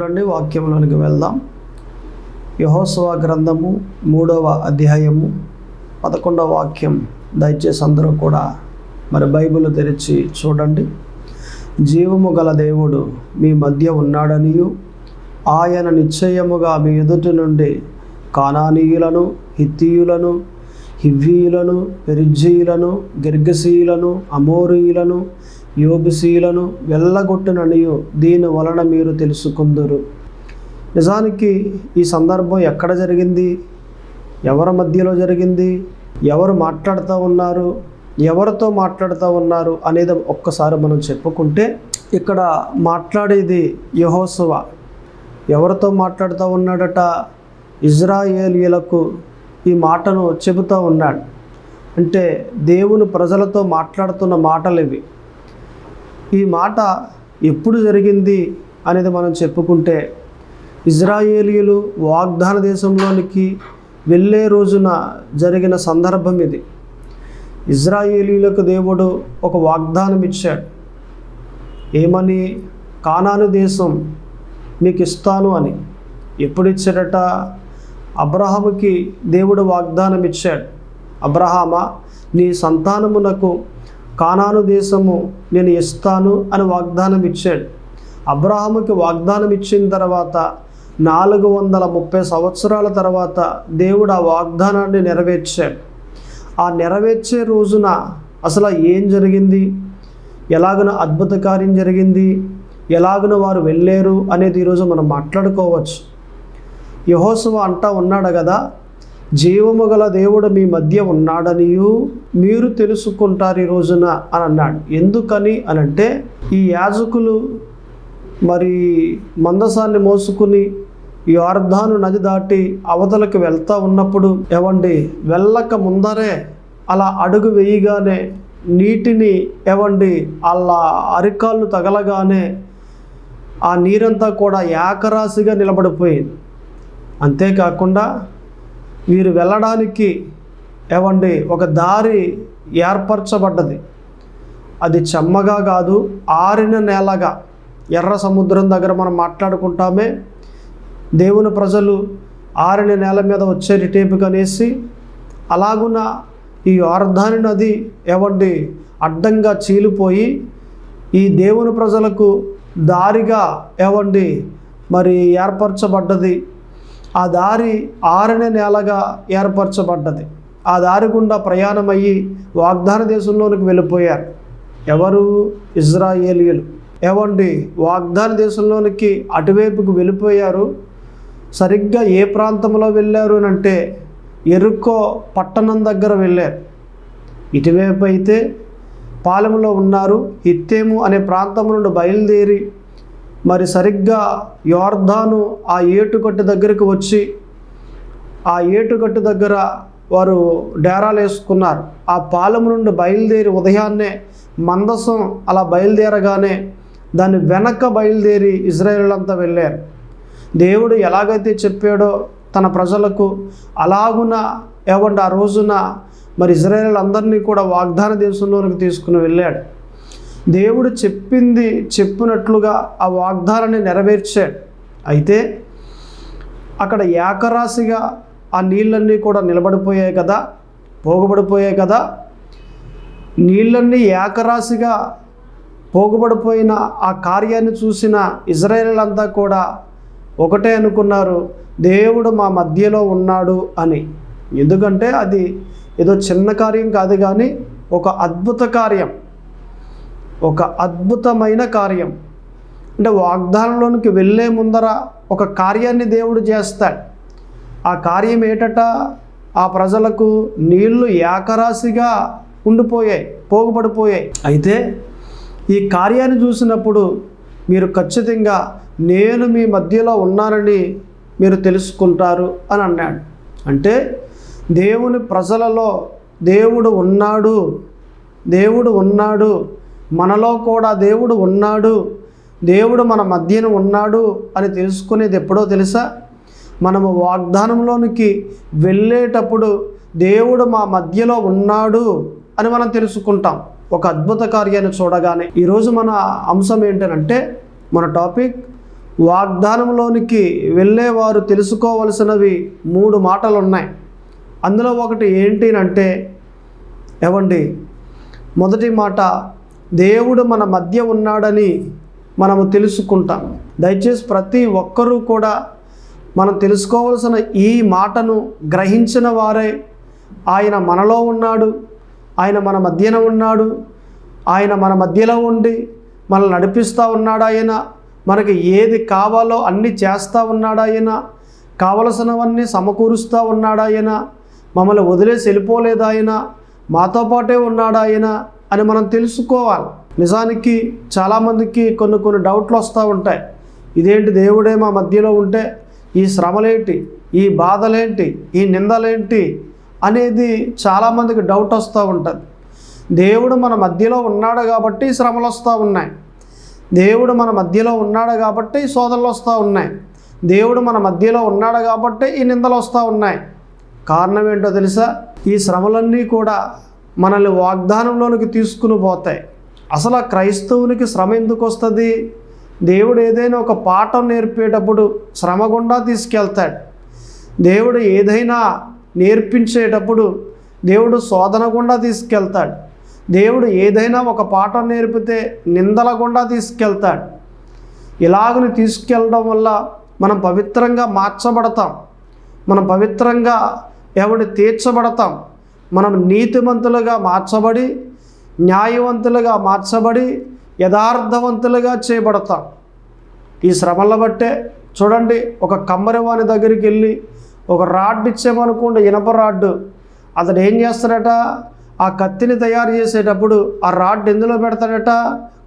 చూడండి, వాక్యంలోనికి వెళ్దాం. యెహోషువ గ్రంథము 3వ అధ్యాయము 11వ వాక్యం. దయచేసి అందరూ కూడా బైబిల్ తెరిచి చూడండి. జీవము గల దేవుడు మీ మధ్య ఉన్నాడనియు, ఆయన నిశ్చయముగా మీ ఎదుటి నుండి కానానీయులను, హిత్తీయులను, హివ్వీయులను, పెరిజ్జీయులను, గిర్గసీయులను, అమోరీయులను, యోబుసీయులను వెళ్ళగొట్టుననియు దీని వలన మీరు తెలుసుకుందురు. నిజానికి ఈ సందర్భం ఎక్కడ జరిగింది, ఎవరి మధ్యలో జరిగింది, ఎవరు మాట్లాడుతూ ఉన్నారు, ఎవరితో మాట్లాడుతూ ఉన్నారు అనేది ఒక్కసారి మనం చెప్పుకుంటే, ఇక్కడ మాట్లాడేది యెహోషువ. ఎవరితో మాట్లాడుతూ ఉన్నాడట? ఇజ్రాయేలీయులకు ఈ మాటను చెబుతూ ఉన్నాడు. అంటే దేవుని ప్రజలతో మాట్లాడుతున్న మాటలు ఇవి. ఈ మాట ఎప్పుడు జరిగింది అనేది మనం చెప్పుకుంటే, ఇజ్రాయేలీయులు వాగ్దాన దేశంలోనికి వెళ్ళే రోజున జరిగిన సందర్భం ఇది. ఇజ్రాయేలీయులకు దేవుడు ఒక వాగ్దానం ఇచ్చాడు. ఏమని? కానాను దేశం మీకు ఇస్తాను అని. ఎప్పుడు ఇచ్చాడట? అబ్రహాముకి దేవుడు వాగ్దానం ఇచ్చాడు. అబ్రహామా, నీ సంతానమునకు కానాను దేశము నేను ఇస్తాను అని వాగ్దానం ఇచ్చాడు. అబ్రహాముకి వాగ్దానం ఇచ్చిన తర్వాత 430 సంవత్సరాల తర్వాత దేవుడు ఆ వాగ్దానాన్ని నెరవేర్చాడు. ఆ నెరవేర్చే రోజున అసలు ఏం జరిగింది, ఎలాగున అద్భుత కార్యం జరిగింది, ఎలాగున వారు వెళ్ళారు అనేది ఈరోజు మనం మాట్లాడుకోవచ్చు. యెహోషువ అంటా ఉన్నాడు కదా, జీవము గల దేవుడు మీ మధ్య ఉన్నాడనియు మీరు తెలుసుకుంటారు ఈ రోజున అని అన్నాడు. ఎందుకని అనంటే, ఈ యాజకులు మందసాన్ని మోసుకుని యొర్దాను నది దాటి అవతలకు వెళ్తూ ఉన్నప్పుడు, వెళ్ళక ముందరే అలా అడుగు వేయగానే నీటిని అలా అరికాళ్ళు తగలగానే ఆ నీరంతా కూడా ఏకరాశిగా నిలబడిపోయింది. అంతేకాకుండా వీరు వెళ్ళడానికి ఒక దారి ఏర్పరచబడ్డది. అది చెమ్మగా కాదు, ఆరిన నేలగా. ఎర్ర సముద్రం దగ్గర మనం మాట్లాడుకుంటామే, దేవుని ప్రజలు ఆరిన నేల మీద వచ్చేటి టేపు కనేసి, అలాగున ఈ యొర్దాను నది అడ్డంగా చీలిపోయి ఈ దేవుని ప్రజలకు దారిగా ఏర్పరచబడ్డది. ఆ దారి ఆరిన నేలగా ఏర్పరచబడ్డది. ఆ దారి గుండా ప్రయాణమయ్యి వాగ్దాన దేశంలోనికి వెళ్ళిపోయారు. ఎవరు? ఇజ్రాయేలీయులు. వాగ్దాన దేశంలోనికి అటువైపుకు వెళ్ళిపోయారు. సరిగ్గా ఏ ప్రాంతంలో వెళ్ళారు అని అంటే, యెరికో పట్టణం దగ్గర వెళ్ళారు. ఇటువైపు అయితే పాలెంలో ఉన్నారు. హిత్తేము అనే ప్రాంతం నుండి బయలుదేరి సరిగ్గా యొర్దాను ఆ ఏటుకట్టు దగ్గరికి వచ్చి, ఆ ఏటుకట్టు దగ్గర వారు డేరాలు వేసుకున్నారు. ఆ పాలెం నుండి బయలుదేరి ఉదయాన్నే మందసం అలా బయలుదేరగానే దాని వెనక బయలుదేరి ఇజ్రాయేలీయులంతా వెళ్ళారు. దేవుడు ఎలాగైతే చెప్పాడో తన ప్రజలకు, అలాగున ఆ రోజున ఇజ్రాయేలీయులందరినీ కూడా వాగ్దాన దేశంలోనికి తీసుకుని వెళ్ళాడు. దేవుడు చెప్పింది చెప్పినట్లుగా ఆ వాగ్దానాన్ని నెరవేర్చాడు. అయితే అక్కడ ఏకరాశిగా ఆ నీళ్ళన్నీ కూడా నిలబడిపోయాయి కదా, పోగుబడిపోయాయి కదా. నీళ్ళన్నీ ఏకరాశిగా పోగుబడిపోయిన ఆ కార్యాన్ని చూసిన ఇజ్రాయేలీయులంతా కూడా ఒకటే అనుకున్నారు, దేవుడు మా మధ్యలో ఉన్నాడు అని. ఎందుకంటే అది ఏదో చిన్న కార్యం కాదు, కానీ ఒక అద్భుత కార్యం, ఒక అద్భుతమైన కార్యం. అంటే వాగ్దానంలోనికి వెళ్ళే ముందర ఒక కార్యాన్ని దేవుడు చేస్తాడు. ఆ కార్యం ఏటట? ఆ ప్రజలకు నీళ్లు ఏకరాశిగా ఉండిపోయాయి, పోగుపడిపోయాయి. అయితే ఈ కార్యాన్ని చూసినప్పుడు మీరు ఖచ్చితంగా నేను మీ మధ్యలో ఉన్నానని మీరు తెలుసుకుంటారు అని అన్నాడు. అంటే దేవుని ప్రజలలో దేవుడు ఉన్నాడు, దేవుడు ఉన్నాడు, మనలో కూడా దేవుడు ఉన్నాడు, దేవుడు మన మధ్యన ఉన్నాడు అని తెలుసుకునేది ఎప్పుడో తెలుసా? మనము వాగ్దానంలోనికి వెళ్ళేటప్పుడు దేవుడు మా మధ్యలో ఉన్నాడు అని మనం తెలుసుకుంటాం. ఒక అద్భుత కార్యాన్ని చూడగానే. ఈరోజు మన అంశం ఏంటంటే, మన టాపిక్ వాగ్దానంలోనికి వెళ్ళేవారు తెలుసుకోవలసినవి 3 మాటలు ఉన్నాయి. అందులో ఒకటి ఏంటి అంటే ఏమండి, మొదటి మాట, దేవుడు మన మధ్య ఉన్నాడని మనము తెలుసుకుంటాం. దయచేసి ప్రతి ఒక్కరూ కూడా మనం తెలుసుకోవాల్సిన ఈ మాటను గ్రహించిన వారే ఆయన మనలో ఉన్నాడు, ఆయన మన మధ్యన ఉన్నాడు, ఆయన మన మధ్యలో ఉండి మనల్ని నడిపిస్తూ ఉన్నాడు, ఆయన మనకి ఏది కావాలో అన్నీ చేస్తూ ఉన్నాడు, ఆయన కావలసినవన్నీ సమకూరుస్తూ ఉన్నాడు, ఆయన మమ్మల్ని వదిలేసి వెళ్ళిపోలేదు, ఆయన మాతో పాటే ఉన్నాడు ఆయన అని మనం తెలుసుకోవాలి. నిజానికి చాలామందికి కొన్ని డౌట్లు వస్తూ ఉంటాయి. ఇదేంటి, దేవుడే మా మధ్యలో ఉంటే ఈ శ్రమలేంటి, ఈ బాధలేంటి, ఈ నిందలేంటి అనేది చాలామందికి డౌట్ వస్తూ ఉంటుంది. దేవుడు మన మధ్యలో ఉన్నాడు కాబట్టి శ్రమలు వస్తూ ఉన్నాయి, దేవుడు మన మధ్యలో ఉన్నాడు కాబట్టి శోధనలు వస్తూ ఉన్నాయి, దేవుడు మన మధ్యలో ఉన్నాడు కాబట్టి ఈ నిందలు వస్తూ ఉన్నాయి. కారణం ఏంటో తెలుసా? ఈ శ్రమలన్నీ కూడా మనల్ని వాగ్దానంలోనికి తీసుకుని పోతాయి. అసలు ఆ క్రైస్తవునికి శ్రమ ఎందుకు వస్తుంది? దేవుడు ఏదైనా ఒక పాఠం నేర్పేటప్పుడు శ్రమ గుండా తీసుకెళ్తాడు. దేవుడు ఏదైనా నేర్పించేటప్పుడు దేవుడు శోధన గుండా తీసుకెళ్తాడు. దేవుడు ఏదైనా ఒక పాఠం నేర్పితే నిందల గుండా తీసుకెళ్తాడు. ఇలాగని తీసుకెళ్ళడం వల్ల మనం పవిత్రంగా మార్చబడతాం, మనం పవిత్రంగా తీర్చబడతాం, మనం నీతిమంతులుగా మార్చబడి, న్యాయవంతులుగా మార్చబడి, యథార్థవంతులుగా చేయబడతాం. ఈ శ్రమల బట్టే చూడండి, ఒక కమ్మరివాని దగ్గరికి వెళ్ళి ఒక రాడ్ ఇచ్చామనుకోండి, ఇనప రాడ్డు, అతడు ఏం చేస్తాడట, ఆ కత్తిని తయారు చేసేటప్పుడు ఆ రాడ్ ఎందులో పెడతాడట?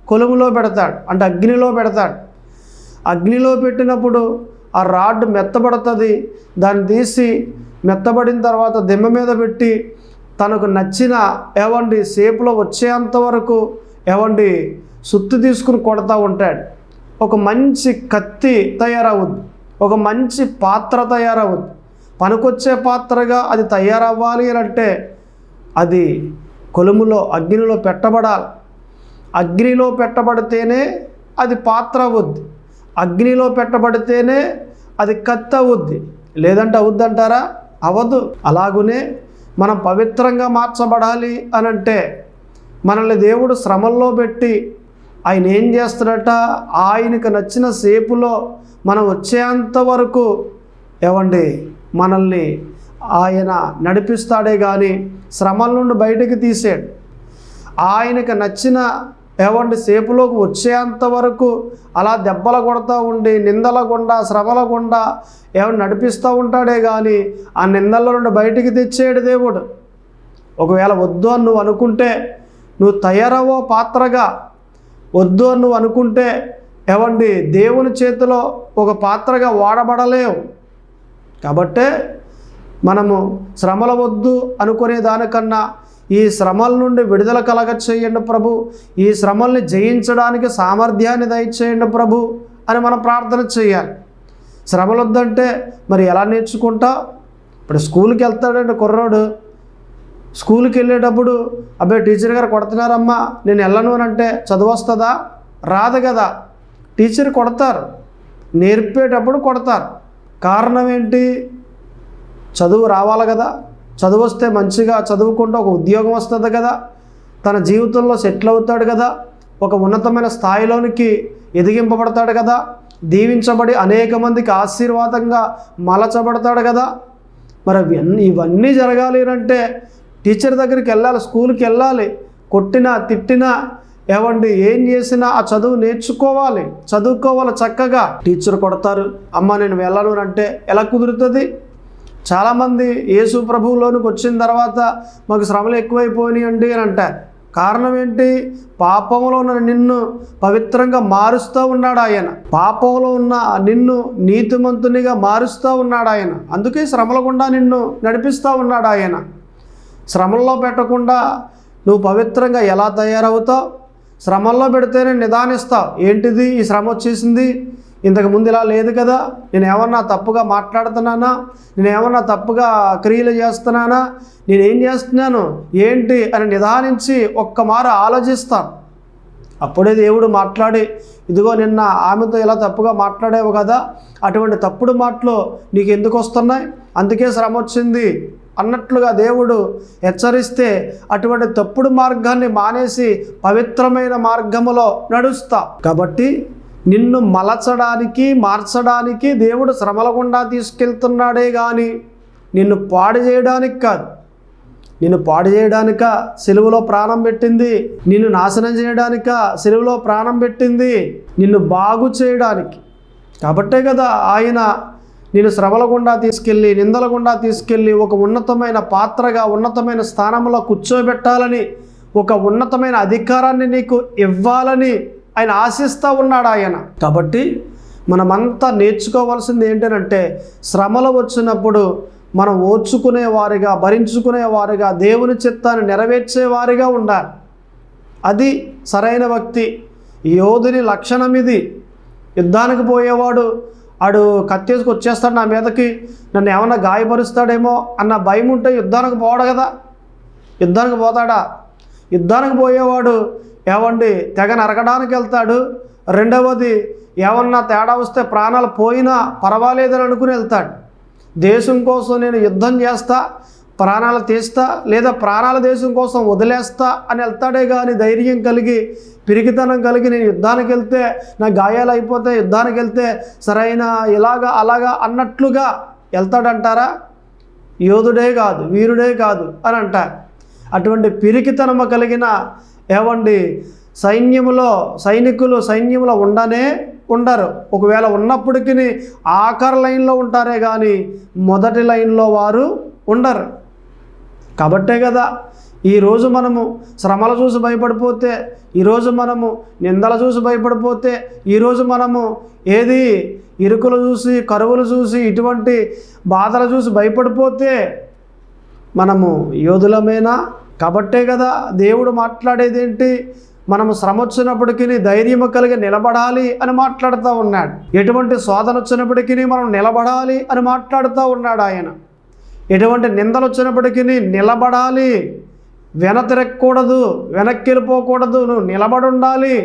కొలుములో పెడతాడు, అంటే అగ్నిలో పెడతాడు. అగ్నిలో పెట్టినప్పుడు ఆ రాడ్ మెత్తబడుతుంది. దాన్ని తీసి మెత్తబడిన తర్వాత దిమ్మ మీద పెట్టి తనకు నచ్చిన షేపులో వచ్చేంత వరకు సుత్తి తీసుకుని కొడతా ఉంటాడు. ఒక మంచి కత్తి తయారవుద్ది, ఒక మంచి పాత్ర తయారవుద్ది. పనికొచ్చే పాత్రగా అది తయారవ్వాలి అంటే అది కొలుములో అగ్నిలో పెట్టబడాలి. అగ్నిలో పెట్టబడితేనే అది పాత్ర అవుద్ది, అగ్నిలో పెట్టబడితేనే అది కత్తి అవుద్ది, లేదంటే అవుద్దంటారా? అవ్వదు. అలాగునే మనం పవిత్రంగా మార్చబడాలి అనంటే మనల్ని దేవుడు శ్రమల్లో పెట్టి ఆయన ఏం చేస్తాడట, ఆయనకు నచ్చిన షేపులో మనం వచ్చేంత వరకు మనల్ని ఆయన నడిపిస్తాడే కానీ శ్రమల నుండి బయటకు తీసాడు. ఆయనకు నచ్చిన షేపులోకి వచ్చేంత వరకు అలా దెబ్బలు కొడతా ఉండి నిందల గుండా శ్రమల గుండా నడిపిస్తూ ఉంటాడే కానీ ఆ నిందల నుండి బయటికి తెచ్చేడు దేవుడు. ఒకవేళ వద్దు అని నువ్వు అనుకుంటే, నువ్వు తయారవో పాత్రగా, వద్దు అని నువ్వు అనుకుంటే దేవుని చేతిలో ఒక పాత్రగా వాడబడలేవు. కాబట్టే మనము శ్రమల వద్దు అనుకునే దానికన్నా ఈ శ్రమల నుండి విడుదల కలగ చేయండి ప్రభు, ఈ శ్రమల్ని జయించడానికి సామర్థ్యాన్ని దయచేయండి ప్రభు అని మనం ప్రార్థన చేయాలి. శ్రమలు వద్దంటే మరి ఎలా నేర్చుకుంటా? ఇప్పుడు స్కూల్కి వెళ్తాడండి కుర్రోడు, స్కూల్కి వెళ్ళేటప్పుడు అబ్బాయి టీచర్ గారు కొడుతున్నారమ్మా నేను వెళ్ళను అని అంటే చదువు వస్తుందా? రాదు కదా. టీచర్ కొడతారు, నేర్పేటప్పుడు కొడతారు. కారణం ఏంటి? చదువు రావాలి కదా. చదువు వస్తే మంచిగా చదువుకుంటూ ఒక ఉద్యోగం వస్తుంది కదా, తన జీవితంలో సెటిల్ అవుతాడు కదా, ఒక ఉన్నతమైన స్థాయిలోనికి ఎదిగింపబడతాడు కదా, దీవించబడి అనేక మందికి ఆశీర్వాదంగా మలచబడతాడు కదా. మరి ఇవన్నీ జరగాలి అంటే టీచర్ దగ్గరికి వెళ్ళాలి, స్కూల్కి వెళ్ళాలి. కొట్టినా తిట్టినా ఏం చేసినా ఆ చదువు నేర్చుకోవాలి, చదువుకోవాలి చక్కగా. టీచర్ కొడతారు, అమ్మ నేను వెళ్ళను అంటే ఎలా కుదురుతుంది? చాలామంది యేసు ప్రభువులోనికి వచ్చిన తర్వాత మాకు శ్రమలు ఎక్కువైపోయినాయి అండి అని అంటారు. కారణం ఏంటి? పాపంలో ఉన్న నిన్ను పవిత్రంగా మారుస్తూ ఉన్నాడు ఆయన, పాపంలో ఉన్న నిన్ను నీతిమంతునిగా మారుస్తూ ఉన్నాడు ఆయన. అందుకే శ్రమల గుండా నిన్ను నడిపిస్తూ ఉన్నాడు ఆయన. శ్రమల్లో పెట్టకుండా నువ్వు పవిత్రంగా ఎలా తయారవుతావు? శ్రమల్లో పెడితేనే నిదానిస్తావు. ఏంటిది ఈ శ్రమ వచ్చేసింది, ఇంతకుముందు ఇలా లేదు కదా, నేను ఏమన్నా తప్పుగా మాట్లాడుతున్నానా, నేను ఏమన్నా తప్పుగా క్రియలు చేస్తున్నానా, నేనేం చేస్తున్నాను ఏంటి అని నిదానించి ఒక్క మారు ఆలోచిస్తాను. అప్పుడే దేవుడు మాట్లాడి, ఇదిగో నిన్న ఆమెతో ఇలా తప్పుగా మాట్లాడేవు కదా, అటువంటి తప్పుడు మాటలు నీకు ఎందుకు వస్తున్నాయి, అందుకే శ్రమ వచ్చింది అన్నట్లుగా దేవుడు హెచ్చరిస్తే అటువంటి తప్పుడు మార్గాన్ని మానేసి పవిత్రమైన మార్గములో నడుస్తా. కాబట్టి నిన్ను మలచడానికి, మార్చడానికి దేవుడు శ్రమల గుండా తీసుకెళ్తున్నాడే కానీ నిన్ను పాడు చేయడానికి కాదు. నిన్ను పాడు చేయడానిక సిలువలో ప్రాణం పెట్టింది, నిన్ను నాశనం చేయడానిక సిలువలో ప్రాణం పెట్టింది, నిన్ను బాగు చేయడానికి. కాబట్టే కదా ఆయన నిన్ను శ్రమల గుండా తీసుకెళ్ళి, నిందల గుండా తీసుకెళ్ళి ఒక ఉన్నతమైన పాత్రగా, ఉన్నతమైన స్థానంలో కూర్చోబెట్టాలని, ఒక ఉన్నతమైన అధికారాన్ని నీకు ఇవ్వాలని ఆయన ఆశిస్తూ ఉన్నాడు ఆయన. కాబట్టి మనమంతా నేర్చుకోవాల్సింది ఏంటంటే, శ్రమలు వచ్చినప్పుడు మనం ఓర్చుకునేవారిగా, భరించుకునేవారిగా, దేవుని చిత్తాన్ని నెరవేర్చేవారిగా ఉండాలి. అది సరైన భక్తి. యోధుని లక్షణం ఇది. యుద్ధానికి పోయేవాడు ఆడు కత్తేసుకు వచ్చేస్తాడు నా మీదకి, నన్ను ఏమన్నా గాయపరుస్తాడేమో అన్న భయం ఉంటే యుద్ధానికి పోవడు కదా. యుద్ధానికి పోతాడా? యుద్ధానికి పోయేవాడు ఏమండి తెగ నరకడానికి వెళ్తాడు. రెండవది ఏమన్నా తేడా వస్తే ప్రాణాలు పోయినా పర్వాలేదని అనుకుని వెళ్తాడు. దేశం కోసం నేను యుద్ధం చేస్తా, ప్రాణాలు తీస్తా, లేదా ప్రాణాల దేశం కోసం వదిలేస్తా అని వెళ్తాడే కానీ ధైర్యం కలిగి, పిరికితనం కలిగి నేను యుద్ధానికి వెళ్తే నా గాయాలు అయిపోతే, యుద్ధానికి వెళ్తే సరైన ఇలాగా అలాగా అన్నట్లుగా వెళ్తాడంటారా? యోధుడే కాదు, వీరుడే కాదు అని అంటారు. అటువంటి పిరికితనము కలిగిన ఏమండి సైన్యంలో ఉండరు. ఒకవేళ ఉన్నప్పటికీ ఆఖరి లైన్లో ఉంటారే కానీ మొదటి లైన్లో వారు ఉండరు. కాబట్టే కదా ఈరోజు మనము శ్రమలు చూసి భయపడిపోతే, ఈరోజు మనము నిందలు చూసి భయపడిపోతే, ఈరోజు మనము ఇరుకులు చూసి, కరువులు చూసి, ఇటువంటి బాధలు చూసి భయపడిపోతే మనము యోధులమేనా? కాబట్టే కదా దేవుడు మాట్లాడేది ఏంటి, మనము శ్రమ వచ్చినప్పటికీ ధైర్యము కలిగి నిలబడాలి అని మాట్లాడుతూ ఉన్నాడు. ఎటువంటి శోధన వచ్చినప్పటికీ మనం నిలబడాలి అని మాట్లాడుతూ ఉన్నాడు ఆయన. ఎటువంటి నిందలు వచ్చినప్పటికీ నిలబడాలి, వెనతిరగకూడదు, వెనక్కి వెళ్ళిపోకూడదు, నువ్వు నిలబడి ఉండాలి.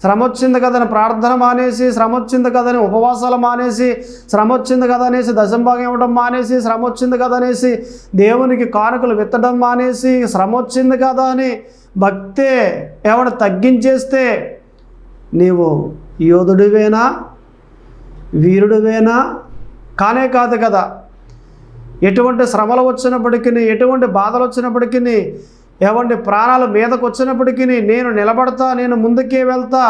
శ్రమ వచ్చింది కదని ప్రార్థన మానేసి, శ్రమ వచ్చింది కదని ఉపవాసాలు మానేసి, శ్రమ వచ్చింది కదా అనేసి దశంభాగం ఇవ్వడం మానేసి, శ్రమ వచ్చింది కదా అనేసి దేవునికి కానుకలు విత్తడం మానేసి, శ్రమ వచ్చింది కదా అని భక్తే ఏమైనా తగ్గించేస్తే నీవు యోధుడివేనా, వీరుడివేనా? కానే కాదు కదా. ఎటువంటి శ్రమలు వచ్చినప్పటికీ, ఎటువంటి బాధలు వచ్చినప్పటికీ, ప్రాణాలు మీదకు వచ్చినప్పటికీ నేను నిలబడతా, నేను ముందుకే వెళ్తా,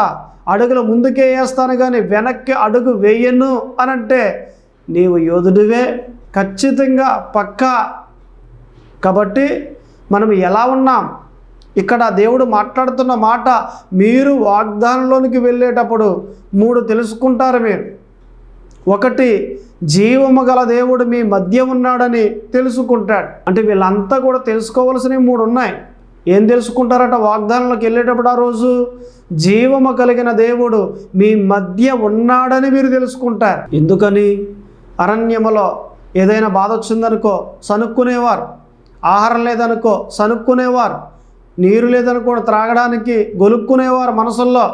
అడుగులు ముందుకే వేస్తాను కానీ వెనక్కి అడుగు వేయను అని అంటే నీవు యోధుడివే ఖచ్చితంగా, పక్కా. కాబట్టి మనం ఎలా ఉన్నాం? ఇక్కడ దేవుడు మాట్లాడుతున్న మాట, మీరు వాగ్దానంలోనికి వెళ్ళేటప్పుడు 3 తెలుసుకుంటారు మీరు. ఒకటి, జీవము గల దేవుడు మీ మధ్య ఉన్నాడని తెలుసుకుంటాడు. అంటే వీళ్ళంతా కూడా తెలుసుకోవాల్సినవి 3 ఉన్నాయి. ఏం తెలుసుకుంటారట వాగ్దానంలోకి వెళ్ళేటప్పుడు? ఆ రోజు జీవము కలిగిన దేవుడు మీ మధ్య ఉన్నాడని మీరు తెలుసుకుంటారు. ఎందుకని? అరణ్యములో ఏదైనా బాధ వచ్చిందనుకో సనుక్కునేవారు, ఆహారం లేదనుకో సనుక్కునేవారు, నీరు లేదనుకో త్రాగడానికి గొలుక్కునేవారు మనసుల్లో.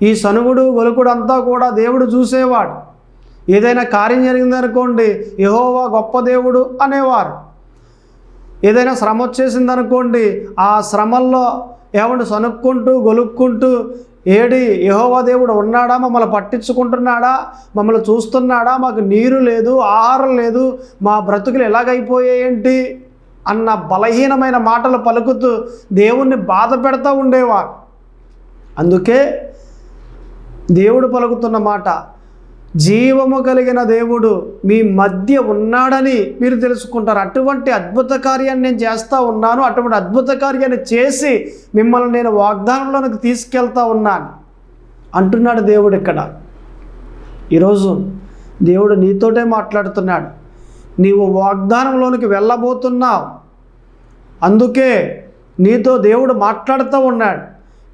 ఈ సనుగుడు గొలుకుడు అంతా కూడా దేవుడు చూసేవాడు. ఏదైనా కార్యం జరిగిందనుకోండి, యెహోవా గొప్ప దేవుడు అనేవారు. ఏదైనా శ్రమ వచ్చేసిందనుకోండి, ఆ శ్రమల్లో సనుక్కుంటూ గొలుక్కుంటూ, యెహోవా దేవుడు ఉన్నాడా, మమ్మల్ని పట్టించుకుంటున్నాడా, మమ్మల్ని చూస్తున్నాడా, మాకు నీరు లేదు, ఆహారం లేదు, మా బ్రతుకులు ఎలాగైపోయాయేంటి అన్న బలహీనమైన మాటలు పలుకుతూ దేవుణ్ణి బాధ పెడతా ఉండేవారు. అందుకే దేవుడు పలుకుతున్న మాట, జీవము కలిగిన దేవుడు మీ మధ్య ఉన్నాడని మీరు తెలుసుకుంటారు. అటువంటి అద్భుత కార్యాన్ని నేను చేస్తూ ఉన్నాను, అటువంటి అద్భుత కార్యాన్ని చేసి మిమ్మల్ని నేను వాగ్దానంలోనికి తీసుకెళ్తా ఉన్నాను అంటున్నాడు దేవుడు. ఇక్కడ ఈరోజు దేవుడు నీతోటే మాట్లాడుతున్నాడు. నీవు వాగ్దానంలోనికి వెళ్ళబోతున్నావు, అందుకే నీతో దేవుడు మాట్లాడుతూ ఉన్నాడు.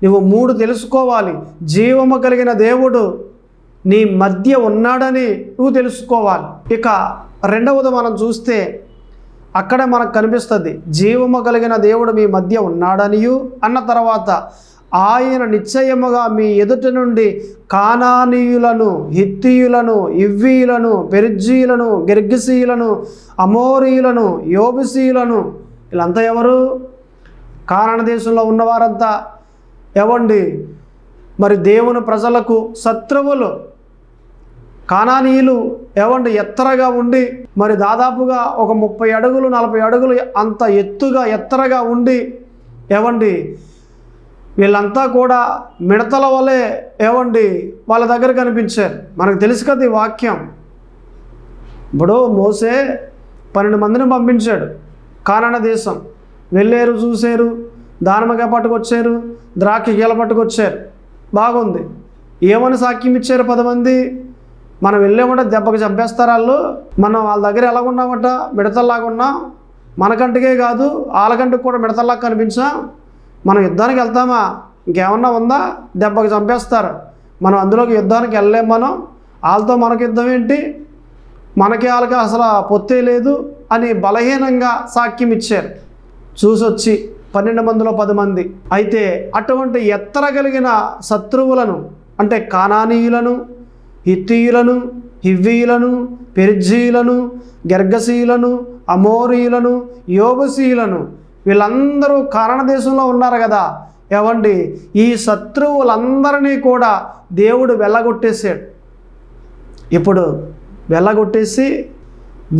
నువ్వు 3 తెలుసుకోవాలి. జీవము కలిగిన దేవుడు నీ మధ్య ఉన్నాడని నువ్వు తెలుసుకోవాలి. ఇక రెండవది మనం చూస్తే అక్కడే మనకు కనిపిస్తుంది, జీవము కలిగిన దేవుడు మీ మధ్య ఉన్నాడనియు అన్న తర్వాత ఆయన నిశ్చయముగా మీ ఎదుట నుండి కానానీయులను, హిత్తీయులను, ఇవ్వీయులను, పెరిజ్జీయులను, గిర్గిసీయులను, అమోరీయులను, యోబుసీయులను, వీళ్ళంతా ఎవరు? కానాను దేశంలో ఉన్నవారంతా ఎవండి? మరి దేవుని ప్రజలకు శత్రువులు. కానానీయులు ఎవండి? ఎత్తరగా ఉండి, మరి దాదాపుగా ఒక 30 అడుగులు 40 అడుగులు అంత ఎత్తరగా ఉండి ఎవండి? వీళ్ళంతా కూడా మిడతల వలె ఏవండి వాళ్ళ దగ్గర కనిపించారు. మనకు తెలుసు కదా ఈ వాక్యం. ఇప్పుడు మోసే 12 మందిని పంపించాడు కానాను దేశం. వెళ్ళారు, చూశారు, దానిమ్మకాయ పట్టుకొచ్చారు, ద్రాక్ష గీల పట్టుకొచ్చారు, బాగుంది. ఏమని సాక్ష్యం ఇచ్చారు 10 మంది? మనం వెళ్ళామంటే దెబ్బకి చంపేస్తారు వాళ్ళు, మనం వాళ్ళ దగ్గర ఎలాగున్నామట? మిడతల్లాగా ఉన్నాం. మనకంటికే కాదు వాళ్ళకంటికి కూడా మిడతల్లాగా కనిపించాం. మనం యుద్ధానికి వెళ్తామా? ఇంకేమన్నా ఉందా? దెబ్బకి చంపేస్తారు. మనం అందులోకి యుద్ధానికి వెళ్ళలేం. మనం వాళ్ళతో మనకి యుద్ధం ఏంటి? మనకి వాళ్ళకి అసలు పొత్తే లేదు అని బలహీనంగా సాక్ష్యం ఇచ్చారు. చూసొచ్చి 12 మందిలో 10 మంది. అయితే అటువంటి ఎత్తరగలిగిన శత్రువులను, అంటే కానానీయులను, హిత్తీయులను, హివ్వీయులను, పెరిజ్జీయులను, గెర్గసీయులను, అమోరీయులను, యోబుసీయులను, వీళ్ళందరూ కానాను దేశంలో ఉన్నారు కదా. ఏవండి? ఈ శత్రువులందరినీ కూడా దేవుడు వెళ్ళగొట్టేశాడు. ఇప్పుడు వెళ్ళగొట్టేసి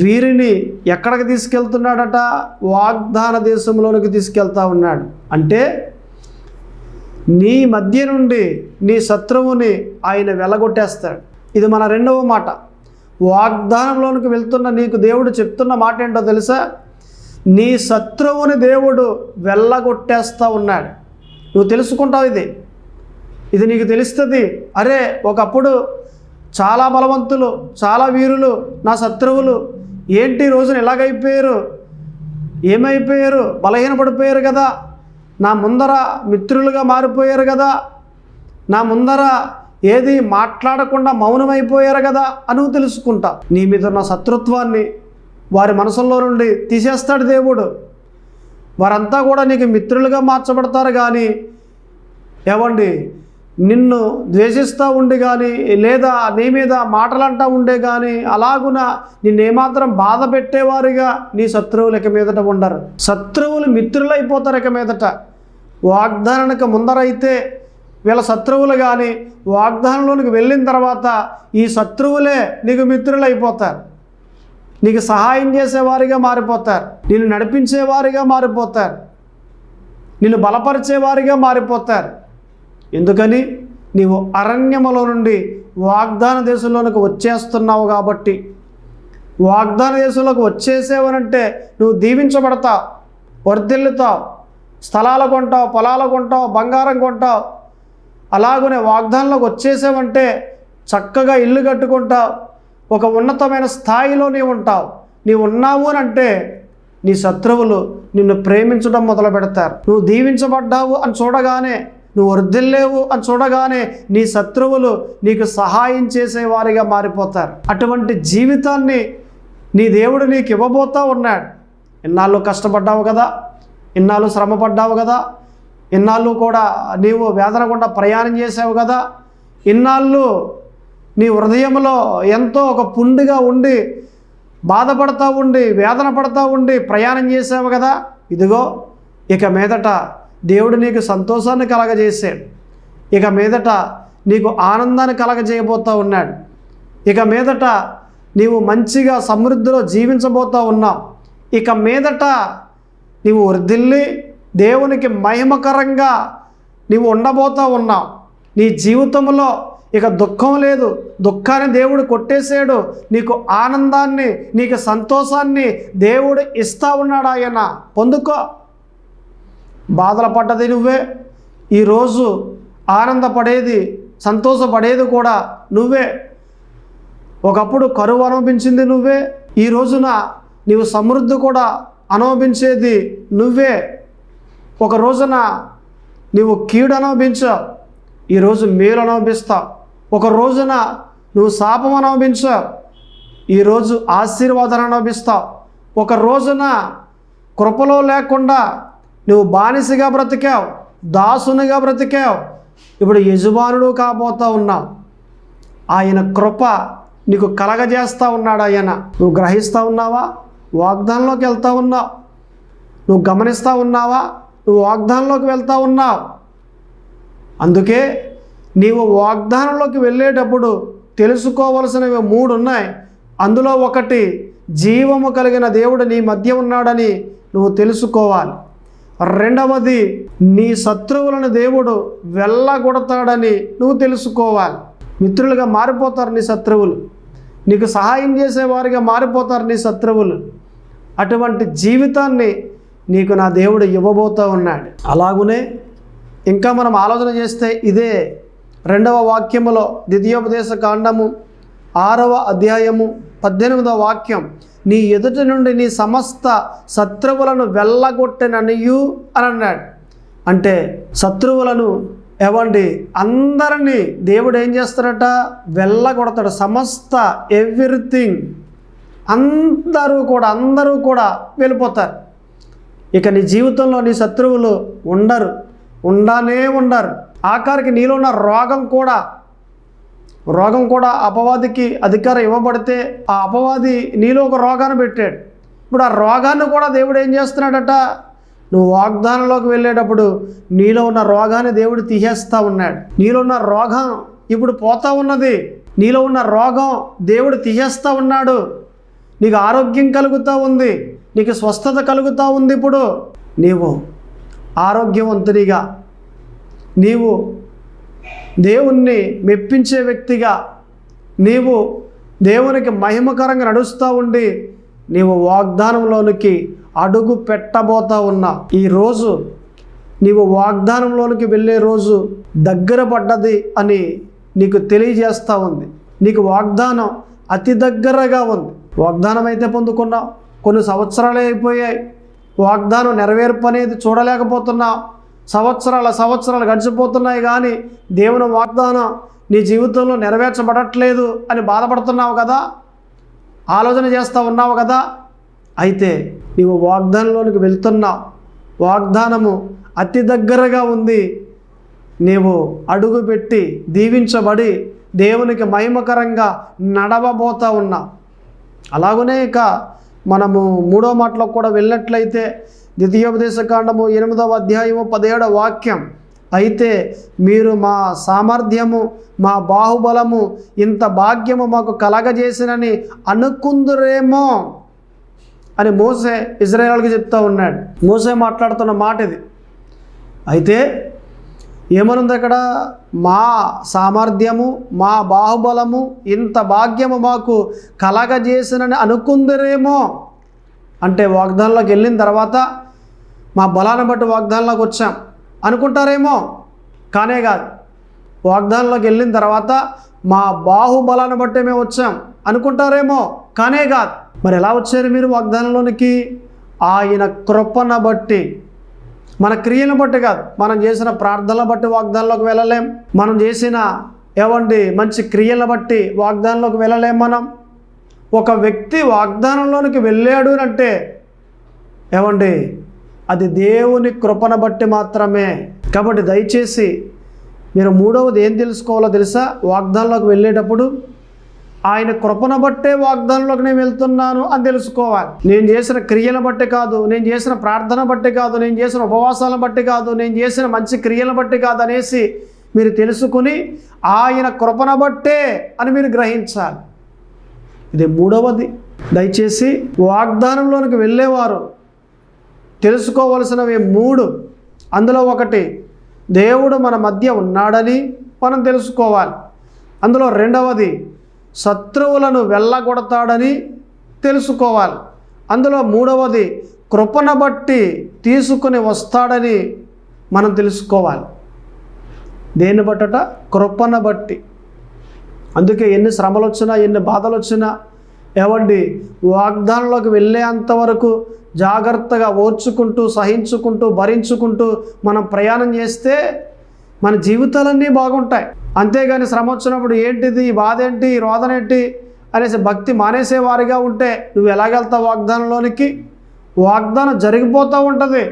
వీరిని ఎక్కడికి తీసుకెళ్తున్నాడట? వాగ్దాన దేశంలోనికి తీసుకెళ్తా ఉన్నాడు. అంటే నీ మధ్య నుండి నీ శత్రువుని ఆయన వెళ్ళగొట్టేస్తాడు. ఇది మన రెండవ మాట. వాగ్దానంలోనికి వెళ్తున్న నీకు దేవుడు చెప్తున్న మాట ఏంటో తెలుసా? నీ శత్రువుని దేవుడు వెళ్ళగొట్టేస్తూ ఉన్నాడు. నువ్వు తెలుసుకుంటావు ఇది నీకు తెలుస్తుంది. అరే, ఒకప్పుడు చాలా బలవంతులు, చాలా వీరులు నా శత్రువులు ఏంటి రోజున ఎలాగైపోయారు? ఏమైపోయారు? బలహీనపడిపోయారు కదా. నా ముందర మిత్రులుగా మారిపోయారు కదా. నా ముందర ఏది మాట్లాడకుండా మౌనమైపోయారు కదా అని నువ్వు తెలుసుకుంటా. నీ మీద ఉన్న శత్రుత్వాన్ని వారి మనసుల్లో నుండి తీసేస్తాడు దేవుడు. వారంతా కూడా నీకు మిత్రులుగా మార్చబడతారు. కానీ ఏవండి? నిన్ను ద్వేషిస్తూ ఉండి కానీ, లేదా నీ మీద మాటలంటూ ఉండే కానీ, అలాగున నిన్నేమాత్రం బాధ పెట్టేవారుగా నీ శత్రువులు ఇక మీదట ఉండరు. శత్రువులు మిత్రులైపోతారు ఇక మీదట. వాగ్దానానికి ముందరైతే వీళ్ళ శత్రువులు కానీ, వాగ్దానంలోనికి వెళ్ళిన తర్వాత ఈ శత్రువులే నీకు మిత్రులైపోతారు. నీకు సహాయం చేసేవారిగా మారిపోతారు, నిన్ను నడిపించేవారిగా మారిపోతారు, నిన్ను బలపరిచేవారిగా మారిపోతారు. ఎందుకని? నీవు అరణ్యములో నుండి వాగ్దాన దేశంలోనికి వచ్చేస్తున్నావు కాబట్టి. వాగ్దాన దేశంలోకి వచ్చేసేవనంటే నువ్వు దీవించబడతావు, వర్ధిల్లుతావు, స్థలాలు కొంటావు, పొలాలు కొంటావు, బంగారం కొంటావు. అలాగనే వాగ్దానంలోకి వచ్చేసావంటే చక్కగా ఇల్లు కట్టుకుంటావు, ఒక ఉన్నతమైన స్థాయిలో నీవు ఉంటావు. నీవు ఉన్నావు అని అంటే నీ శత్రువులు నిన్ను ప్రేమించడం మొదలు పెడతారు. నువ్వు దీవించబడ్డావు అని చూడగానే, నువ్వు వర్ధిల్లేవు అని చూడగానే నీ శత్రువులు నీకు సహాయం చేసేవారిగా మారిపోతారు. అటువంటి జీవితాన్ని నీ దేవుడు నీకు ఇవ్వబోతూ ఉన్నాడు. ఇన్నాళ్ళు కష్టపడ్డావు కదా, ఇన్నాళ్ళు శ్రమపడ్డావు కదా, ఇన్నాళ్ళు కూడా నీవు వేదన గుండా ప్రయాణం చేసావు కదా, ఇన్నాళ్ళు నీ హృదయంలో ఎంతో ఒక పుండుగా ఉండి బాధపడతా ఉండి వేదన పడతా ఉండి ప్రయాణం చేసావు కదా. ఇదిగో ఇక మీదట దేవుడు నీకు సంతోషాన్ని కలగజేశాడు. ఇక మీదట నీకు ఆనందాన్ని కలగజేయబోతూ ఉన్నాడు. ఇక మీదట నీవు మంచిగా సమృద్ధిలో జీవించబోతూ ఉన్నావు. ఇక మీదట నీవు వర్ధిల్లి దేవునికి మహిమకరంగా నీవు ఉండబోతూ ఉన్నావు. నీ జీవితంలో ఇక దుఃఖం లేదు, దుఃఖాన్ని దేవుడు కొట్టేశాడు. నీకు ఆనందాన్ని, నీకు సంతోషాన్ని దేవుడు ఇస్తూ ఉన్నాడు. ఆయన పొందుకో. బాధలు పడ్డది నువ్వే, ఈరోజు ఆనందపడేది, సంతోషపడేది కూడా నువ్వే. ఒకప్పుడు కరువు అనుభవించింది నువ్వే, ఈ రోజున నీవు సమృద్ధి కూడా అనుభవించేది నువ్వే. ఒక రోజున నీవు కీడు అనుభవించావు, ఈరోజు మేలు అనుభవిస్తావు. ఒక రోజున నువ్వు శాపం అనుభవించావు, ఈరోజు ఆశీర్వాదాన్ని అనుభవిస్తావు. ఒక రోజున కృపలో లేకుండా నువ్వు బానిసగా బ్రతికావు, దాసునిగా బ్రతికావు, ఇప్పుడు యజమానుడు కాబోతా ఉన్నావు. ఆయన కృప నీకు కలగజేస్తూ ఉన్నాడు. ఆయన నువ్వు గ్రహిస్తూ ఉన్నావా? వాగ్దానంలోకి వెళ్తూ ఉన్నావు. నువ్వు గమనిస్తూ ఉన్నావా? నువ్వు వాగ్దానంలోకి వెళ్తూ ఉన్నావు. అందుకే నీవు వాగ్దానంలోకి వెళ్ళేటప్పుడు తెలుసుకోవలసినవి 3 ఉన్నాయి. అందులో ఒకటి, జీవము కలిగిన దేవుడు నీ మధ్య ఉన్నాడని నువ్వు తెలుసుకోవాలి. రెండవది, నీ శత్రువులను దేవుడు వెళ్ళగొడతాడని నువ్వు తెలుసుకోవాలి. మిత్రులుగా మారిపోతారు నీ శత్రువులు, నీకు సహాయం చేసేవారిగా మారిపోతారు నీ శత్రువులు. అటువంటి జీవితాన్ని నీకు నా దేవుడు ఇవ్వబోతూ ఉన్నాడు. అలాగునే ఇంకా మనం ఆలోచన చేస్తే ఇదే 2వ వాక్యములో, ద్వితీయోపదేశ కాండము 6వ అధ్యాయము 18వ వాక్యం, నీ ఎదుటి నుండి నీ సమస్త శత్రువులను వెళ్ళగొట్టెననియు అని అన్నాడు. అంటే శత్రువులను అందరినీ దేవుడు ఏం చేస్తాడట? వెళ్ళగొడతాడు. సమస్త ఎవ్రీథింగ్, అందరూ కూడా వెళ్ళిపోతారు. ఇక నీ జీవితంలో నీ శత్రువులు ఉండరు. ఆఖరికి నీలో ఉన్న రోగం కూడా అపవాదికి అధికారం ఇవ్వబడితే ఆ అపవాది నీలో ఒక రోగాన్ని పెట్టాడు. ఇప్పుడు ఆ రోగాన్ని కూడా దేవుడు ఏం చేస్తున్నాడట? నువ్వు వాగ్దానంలోకి వెళ్ళేటప్పుడు నీలో ఉన్న రోగాన్ని దేవుడు తీసేస్తూ ఉన్నాడు. నీలో ఉన్న రోగం ఇప్పుడు పోతూ ఉన్నది. నీలో ఉన్న రోగం దేవుడు తీసేస్తూ ఉన్నాడు. నీకు ఆరోగ్యం కలుగుతూ ఉంది, నీకు స్వస్థత కలుగుతూ ఉంది. ఇప్పుడు నీవు ఆరోగ్యవంతునిగా, నీవు దేవుణ్ణి మెప్పించే వ్యక్తిగా, నీవు దేవునికి మహిమకరంగా నడుస్తూ ఉండి నీవు వాగ్దానంలోనికి అడుగు పెట్టబోతా ఉన్నావు. ఈరోజు నీవు వాగ్దానంలోనికి వెళ్ళే రోజు దగ్గర పడ్డది అని నీకు తెలియజేస్తూ ఉంది. నీకు వాగ్దానం అతి దగ్గరగా ఉంది. వాగ్దానం అయితే పొందుకున్నావు, కొన్ని సంవత్సరాలే అయిపోయాయి. వాగ్దానం నెరవేర్పు అనేది చూడలేకపోతున్నావు. సంవత్సరాలు గడిచిపోతున్నాయి, కానీ దేవుని వాగ్దానం నీ జీవితంలో నెరవేర్చబడట్లేదు అని బాధపడుతున్నావు కదా, ఆలోచన చేస్తూ ఉన్నావు కదా. అయితే నీవు వాగ్దానంలోనికి వెళ్తున్నావు. వాగ్దానము అతి దగ్గరగా ఉంది. నీవు అడుగుపెట్టి దీవించబడి దేవునికి మహిమకరంగా నడవబోతూ ఉన్నావు. అలాగనే ఇక మనము 3వ మాటలో కూడా వెళ్ళినట్లయితే, ద్వితీయోపదేశ కాండము 8వ అధ్యాయము 17వ వాక్యం, అయితే మీరు మా సామర్థ్యము, మా బాహుబలము, ఇంత భాగ్యము మాకు కలగజేసినని అనుకుందురేమో అని మోసే ఇశ్రాయేలుకి చెప్తూ ఉన్నాడు. మోసే మాట్లాడుతున్న మాట ఇది. అయితే ఏమనుంది అక్కడ? మా సామర్థ్యము, మా బాహుబలము, ఇంత భాగ్యము మాకు కలగజేసినని అనుకుందరేమో. అంటే వాగ్దానంలోకి వెళ్ళిన తర్వాత మా బలాన్ని బట్టి వాగ్దానంలోకి వచ్చాం అనుకుంటారేమో, కానే కాదు. వాగ్దానంలోకి వెళ్ళిన తర్వాత మా బాహుబలాన్ని బట్టే మేము వచ్చాం అనుకుంటారేమో, కానే కాదు. మరి ఎలా వచ్చారు మీరు వాగ్దానంలోనికి? ఆయన కృపను బట్టి, మన క్రియలను బట్టి కాదు. మనం చేసిన ప్రార్థనలు బట్టి వాగ్దానంలోకి వెళ్ళలేం. మనం చేసిన మంచి క్రియలను బట్టి వాగ్దానంలోకి వెళ్ళలేం. మనం ఒక వ్యక్తి వాగ్దానంలోనికి వెళ్ళాడు అంటే అది దేవుని కృపను బట్టి మాత్రమే. కాబట్టి దయచేసి మీరు 3వది ఏం తెలుసుకోవాలో తెలుసా? వాగ్దానంలోకి వెళ్ళేటప్పుడు ఆయన కృపను బట్టే వాగ్దానంలోకి నేను వెళ్తున్నాను అని తెలుసుకోవాలి. నేను చేసిన క్రియలను బట్టి కాదు, నేను చేసిన ప్రార్థన బట్టి కాదు, నేను చేసిన ఉపవాసాలను బట్టి కాదు, నేను చేసిన మంచి క్రియలను బట్టి కాదు అనేసి మీరు తెలుసుకుని ఆయన కృపను బట్టే అని మీరు గ్రహించాలి. ఇది 3వది. దయచేసి వాగ్దానంలోనికి వెళ్ళేవారు తెలుసుకోవలసినవి 3. అందులో ఒకటి, దేవుడు మన మధ్య ఉన్నాడని మనం తెలుసుకోవాలి. అందులో 2వది, శత్రువులను వెళ్ళగొడతాడని తెలుసుకోవాలి. అందులో 3వది, కృపను బట్టి తీసుకుని వస్తాడని మనం తెలుసుకోవాలి. దేన్ని బట్టట? కృపను బట్టి. అందుకే ఎన్ని శ్రమలు వచ్చినా, ఎన్ని బాధలు వచ్చినా వాగ్దానంలోకి వెళ్ళేంతవరకు జాగ్రత్తగా ఓర్చుకుంటూ, సహించుకుంటూ, భరించుకుంటూ మనం ప్రయాణం చేస్తే మన జీవితాలన్నీ బాగుంటాయి. అంతేగాని శ్రమ వచ్చినప్పుడు ఏంటిది, ఈ బాధ ఏంటి, ఈ రోదన ఏంటి అనేసి భక్తి మానేసేవారిగా ఉంటే నువ్వు ఎలాగెళ్తావు వాగ్దానంలోనికి? వాగ్దానం జరిగిపోతూ ఉంటుంది,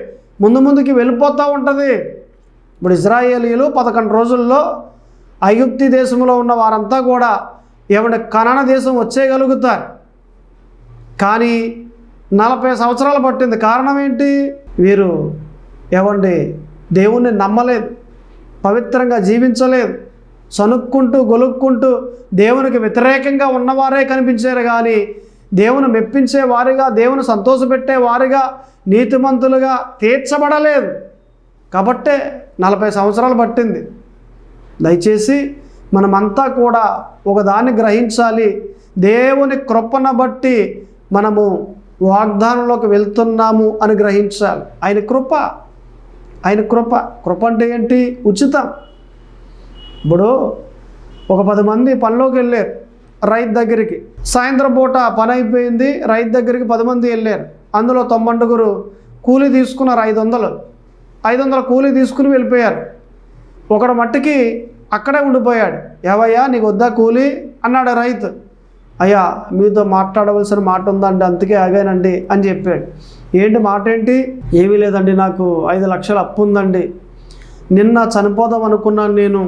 ముందుకి వెళ్ళిపోతూ ఉంటుంది. ఇప్పుడు ఇజ్రాయేలీలు 11 రోజుల్లో ఐగుప్తు దేశంలో ఉన్న వారంతా కూడా ఏమంటే కనాన దేశం వచ్చేయగలుగుతారు. కానీ 40 సంవత్సరాలు పట్టింది. కారణం ఏంటి? వీరు ఏమండి దేవుణ్ణి నమ్మలేదు, పవిత్రంగా జీవించలేదు, సనుక్కుంటూ గొలుక్కుంటూ దేవునికి వ్యతిరేకంగా ఉన్నవారే కనిపించారు. కానీ దేవుని మెప్పించే వారిగా, దేవుని సంతోషపెట్టే వారిగా, నీతిమంతులుగా తీర్చబడలేదు. కాబట్టే 40 సంవత్సరాలు పట్టింది. దయచేసి మనమంతా కూడా ఒకదాన్ని గ్రహించాలి. దేవుని కృపను బట్టి మనము వాగ్దానంలోకి వెళ్తున్నాము అని గ్రహించాలి. ఆయన కృప అంటే ఏంటి? ఉచితం. ఇప్పుడు ఒక 10 మంది పనిలోకి వెళ్ళారు రైతు దగ్గరికి. సాయంత్రం పూట పని అయిపోయింది, రైతు దగ్గరికి 10 మంది వెళ్ళారు. అందులో 90 కూలీ తీసుకున్నారు. 500 కూలీ తీసుకుని వెళ్ళిపోయారు. ఒకడు మట్టికి అక్కడే ఉండిపోయాడు. ఏవయ్యా నీకు వద్దా కూలీ అన్నాడు రైతు. అయ్యా మీతో మాట్లాడవలసిన మాట ఉందండి, అందుకే ఆగానండి అని చెప్పాడు. ఏంటి మాట ఏంటి? ఏమీ లేదండి, నాకు 5 లక్షలు అప్పు ఉందండి. నిన్న చనిపోదాం అనుకున్నాను నేను,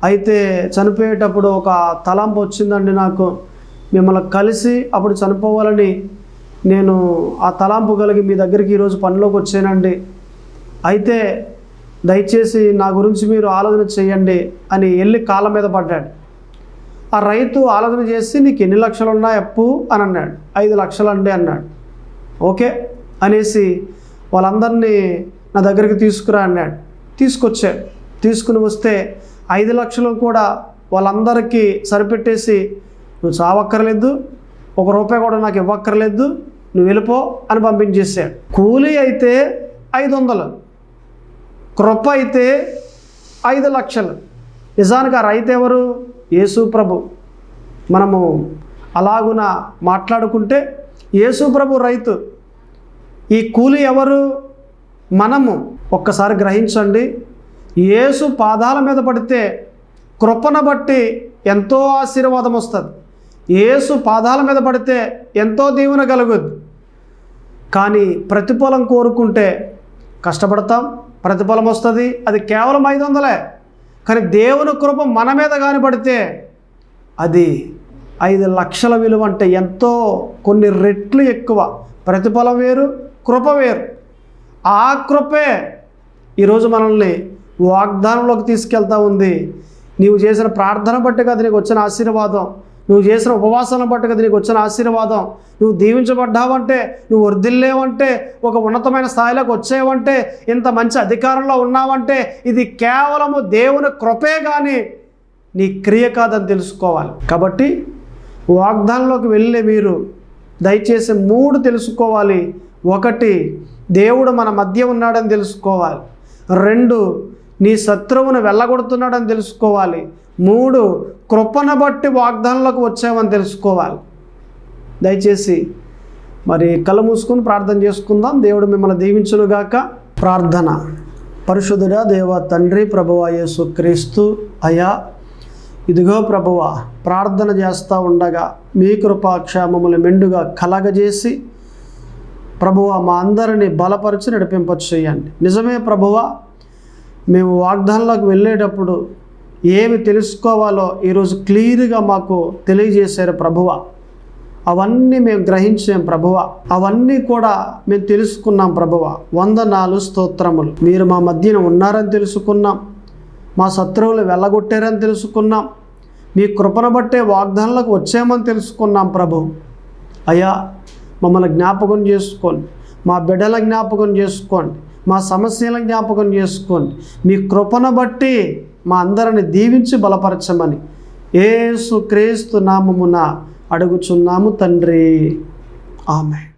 అయితే చనిపోయేటప్పుడు ఒక తలంపు వచ్చిందండి నాకు. మిమ్మల్ని కలిసి అప్పుడు చనిపోవాలని నేను ఆ తలంపు కలిగి మీ దగ్గరికి ఈరోజు పనిలోకి వచ్చానండి. అయితే దయచేసి నా గురించి మీరు ఆలోచన చేయండి అని వెళ్ళి కాళ్ళ మీద పడ్డాడు. ఆ రైతు ఆలోచన చేసి నీకు ఎన్ని లక్షలు ఉన్నాయి అప్పు అని అన్నాడు. 5 లక్షలు అండి అన్నాడు. ఓకే అనేసి వాళ్ళందరినీ నా దగ్గరికి తీసుకురా అన్నాడు. తీసుకొచ్చాడు. తీసుకుని వస్తే 5 లక్షలు కూడా వాళ్ళందరికీ సరిపెట్టేసి నువ్వు చావక్కర్లేదు, ₹1 కూడా నాకు ఇవ్వక్కర్లేదు, నువ్వు వెళ్ళిపో అని పంపించేసాడు. కూలీ అయితే 500, కృప అయితే 5 లక్షలు. నిజానికి ఆ రైతు ఎవరు? యేసు ప్రభు. మనము అలాగున మాట్లాడుకుంటే యేసు ప్రభు రైతు, ఈ కూలీ ఎవరు? మనము. ఒక్కసారి గ్రహించండి. యేసు పాదాల మీద పడితే కృపను బట్టి ఎంతో ఆశీర్వాదం వస్తుంది. యేసు పాదాల మీద పడితే ఎంతో దీవెన కలుగుద్ది. కానీ ప్రతిఫలం కోరుకుంటే కష్టపడతాం, ప్రతిఫలం వస్తుంది, అది కేవలం 500. కానీ దేవుని కృప మన మీద కానీ పడితే అది 5 లక్షల విలువ. అంటే ఎంతో కొన్ని రెట్లు ఎక్కువ. ప్రతిఫలం వేరు, కృప వేరు. ఆ కృపే ఈరోజు మనల్ని వాగ్దానంలోకి తీసుకెళ్తా ఉంది. నీవు చేసిన ప్రార్థన బట్టి కదా నీకు వచ్చిన ఆశీర్వాదం, నువ్వు చేసిన ఉపవాసాలను బట్టి కదా నీకు వచ్చిన ఆశీర్వాదం. నువ్వు దీవించబడ్డావంటే, నువ్వు వర్ధిల్లేవంటే, ఒక ఉన్నతమైన స్థాయిలోకి వచ్చేవంటే, ఇంత మంచి అధికారంలో ఉన్నావంటే ఇది కేవలము దేవుని కృపే కానీ నీ క్రియ కాదని తెలుసుకోవాలి. కాబట్టి వాగ్దానంలోకి వెళ్ళే మీరు దయచేసి 3 తెలుసుకోవాలి. 1, దేవుడు మన మధ్య ఉన్నాడని తెలుసుకోవాలి. 2, నీ శత్రువును వెళ్ళగొడుతున్నాడని తెలుసుకోవాలి. 3, కృపను బట్టి వాగ్దానంలోకి వచ్చామని తెలుసుకోవాలి. దయచేసి మరి కళ్ళు మూసుకొని ప్రార్థన చేసుకుందాం. దేవుడు మిమ్మల్ని దీవించునుగాక. ప్రార్థన. పరిశుద్ధుడా దేవ తండ్రి, ప్రభువా యేసు క్రీస్తు అయ్యా, ఇదిగో ప్రభువా, ప్రార్థన చేస్తూ ఉండగా మీ కృపాక్షేమములు మెండుగా కలగజేసి ప్రభువా మా అందరినీ బలపరిచి నడిపింపచేయండి. నిజమే ప్రభువా, మేము వాగ్దానంలోకి వెళ్ళేటప్పుడు ఏమి తెలుసుకోవాలో ఈరోజు క్లియర్గా మాకు తెలియజేశారు ప్రభువా. అవన్నీ మేము గ్రహించాం ప్రభువా, అవన్నీ కూడా మేము తెలుసుకున్నాం ప్రభువా. 100 స్తోత్రములు. మీరు మా మధ్యన ఉన్నారని తెలుసుకున్నాం, మా శత్రువులు వెళ్ళగొట్టారని తెలుసుకున్నాం, మీ కృపను బట్టే వాగ్దానంలోకి వచ్చామని తెలుసుకున్నాం ప్రభు. అయ్యా మమ్మల్ని జ్ఞాపకం చేసుకోండి, మా బిడ్డల జ్ఞాపకం చేసుకోండి, మా సమస్యల జ్ఞాపకం చేసుకోండి. మీ కృపను బట్టి మా అందరిని దీవించి బలపరచమని యేసు క్రీస్తు నామమున అడుగుచున్నాము తండ్రి. ఆమేన్.